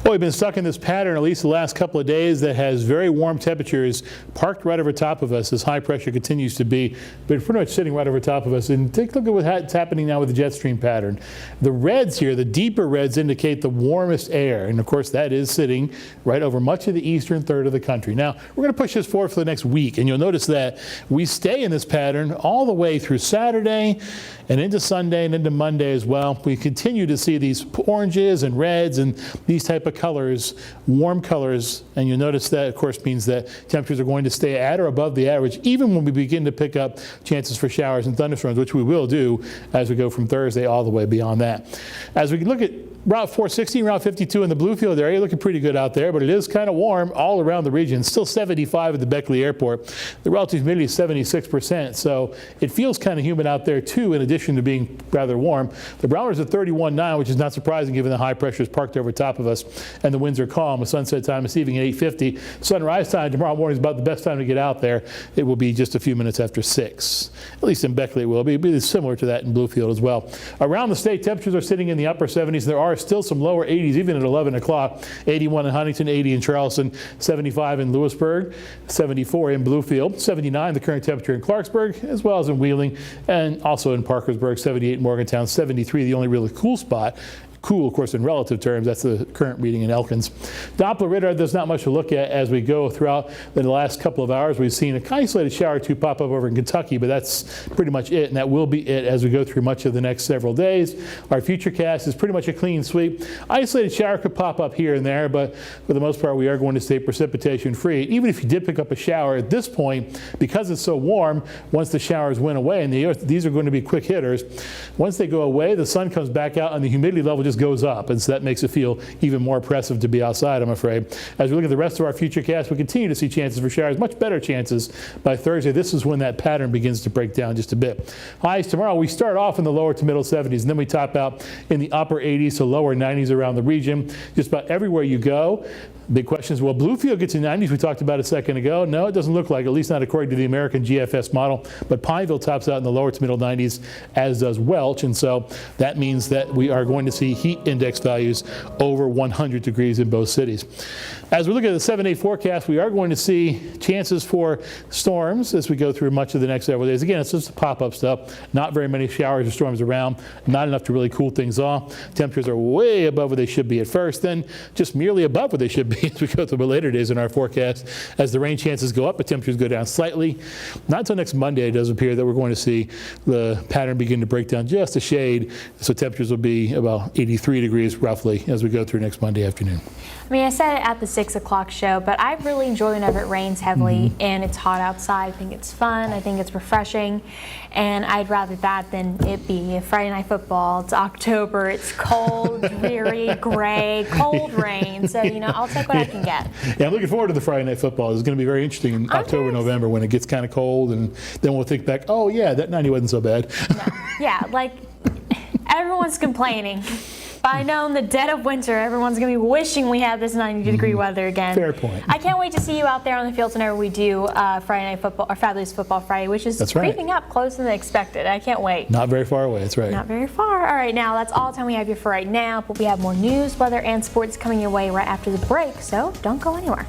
Well, we've been stuck in this pattern at least the last couple of days that has very warm temperatures parked right over top of us as high pressure continues to be, but pretty much sitting right over top of us. And take a look at what's happening now with the jet stream pattern. The reds here, the deeper reds, indicate the warmest air. And of course, that is sitting right over much of the eastern third of the country. Now, we're going to push this forward for the next week. And you'll notice that we stay in this pattern all the way through Saturday and into Sunday and into Monday as well. We continue to see these oranges and reds and these type of colors, warm colors, and you'll notice that, of course, means that temperatures are going to stay at or above the average, even when we begin to pick up chances for showers and thunderstorms, which we will do as we go from Thursday all the way beyond that. As we look at Route 460 and Route 52 in the Bluefield area, looking pretty good out there, but it is kind of warm all around the region. Still 75 at the Beckley Airport. The relative humidity is 76%, so it feels kind of humid out there too, in addition to being rather warm. The barometer's at 31.9, which is not surprising given the high pressure is parked over top of us and the winds are calm. With sunset time this evening at 8:50. Sunrise time tomorrow morning is about the best time to get out there. It will be just a few minutes after 6. At least in Beckley it will be. It'll be similar to that in Bluefield as well. Around the state, temperatures are sitting in the upper 70s. There are still some lower 80s even at 11 o'clock. 81 in Huntington, 80 in Charleston, 75 in Lewisburg, 74 in Bluefield, 79 the current temperature in Clarksburg, as well as in Wheeling, and also in Parkersburg, 78 in Morgantown, 73 the only really cool spot. Cool, of course, in relative terms. That's the current reading in Elkins. Doppler radar, there's not much to look at as we go throughout the last couple of hours. We've seen an isolated shower or two pop up over in Kentucky, but that's pretty much it, and that will be it as we go through much of the next several days. Our futurecast is pretty much a clean sweep. Isolated shower could pop up here and there, but for the most part, we are going to stay precipitation free. Even if you did pick up a shower at this point, because it's so warm, once the showers went away, and these are going to be quick hitters, once they go away, the sun comes back out and the humidity level just goes up, and so that makes it feel even more oppressive to be outside, I'm afraid. As we look at the rest of our futurecast, we continue to see chances for showers, much better chances by Thursday. This is when that pattern begins to break down just a bit. Highs tomorrow, we start off in the lower to middle 70s, and then we top out in the upper 80s to lower 90s around the region. Just about everywhere you go. Big question is, will Bluefield get to 90s? We talked about a second ago. No, it doesn't look like, at least not according to the American GFS model. But Pineville tops out in the lower to middle 90s, as does Welch. And so that means that we are going to see heat index values over 100 degrees in both cities. As we look at the 7-day forecast, we are going to see chances for storms as we go through much of the next several days. Again, it's just pop-up stuff. Not very many showers or storms around. Not enough to really cool things off. Temperatures are way above where they should be at first, then just merely above where they should be as we go through the later days in our forecast. As the rain chances go up, but temperatures go down slightly. Not until next Monday, it does appear that we're going to see the pattern begin to break down just a shade. So temperatures will be about 83 degrees roughly as we go through next Monday afternoon. I mean, I said it at the 6 o'clock show, but I really enjoy whenever it rains heavily and it's hot outside. I think it's fun. I think it's refreshing. And I'd rather that than it be a Friday Night Football. It's October. It's cold, dreary, gray, cold rain. So, you know, I'll take what I can get. Yeah, I'm looking forward to the Friday Night Football. It's going to be very interesting in October, November when it gets kind of cold. And then we'll think back, oh, yeah, that 90 wasn't so bad. No. Yeah, like everyone's complaining. By now, in the dead of winter, everyone's going to be wishing we had this 90-degree weather again. Fair point. I can't wait to see you out there on the field whenever we do Friday Night Football, or Fabulous Football Friday, which is creeping up closer than expected. I can't wait. Not very far away, that's right. Not very far. All right, now that's all the time we have here for right now, but we have more news, weather, and sports coming your way right after the break, so don't go anywhere.